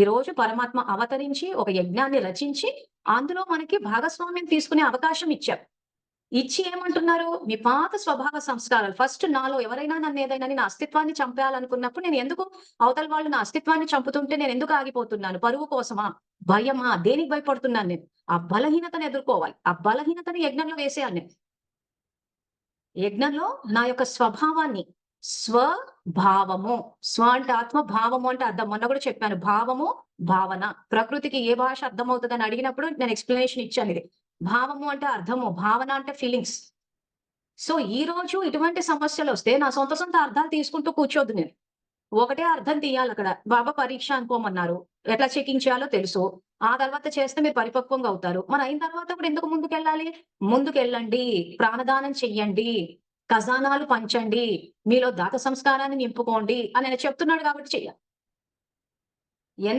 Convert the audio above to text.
ఈ రోజు పరమాత్మ అవతరించి ఒక యజ్ఞాన్ని రచించి అందులో మనకి భాగస్వామ్యం తీసుకునే అవకాశం ఇచ్చారు. ఇచ్చి ఏమంటున్నారు? మీ పాత స్వభావ సంస్కారాలు ఫస్ట్ నాలో ఎవరైనా నన్నేదైనా నా అస్తిత్వాన్ని చంపేయాలనుకున్నప్పుడు నేను ఎందుకు అవతల వాళ్ళు నా అస్తిత్వాన్ని చంపుతుంటే నేనెందుకు ఆగిపోతున్నాను? పరువు కోసమా? భయమా? దేనికి భయపడుతున్నాను నేను? ఆ బలహీనతను ఎదుర్కోవాలి. ఆ బలహీనతని యజ్ఞంలో వేసేయాలి నేను. యజ్ఞంలో నా యొక్క స్వభావాన్ని స్వభావము. స్వ అంటే ఆత్మ, భావము అంటే అర్థం. మొన్న కూడా చెప్పాను. భావము, భావన. ప్రకృతికి ఏ భాష అర్థమవుతదని అడిగినప్పుడు నేను ఎక్స్‌ప్లనేషన్ ఇచ్చానిది. భావము అంటే అర్థము, భావన అంటే ఫీలింగ్స్. సో, ఈరోజు ఇటువంటి సమస్యలొస్తే నా సొంత సొంత అర్థాలు తీసుకుంటూ కూర్చోద్దు నేను. ఒకటే అర్థం తీయాలక్కడ. బాబా పరీక్ష అనుకోమన్నారు. ఎట్లా చెకింగ్ చేయాలో తెలుసు. ఆ తర్వాత చేస్తే మీరు పరిపక్వంగా అవుతారు. అయిన తర్వాత కూడా ఎందుకు ముందుకెళ్ళాలి? ముందుకెళ్ళండి. ప్రాణదానం చెయ్యండి. ఖజానాలు పంచండి. మీలో దాత సంస్కారాన్ని నింపుకోండి అని ఆయన చెప్తున్నాడు కాబట్టి చెయ్యాలి.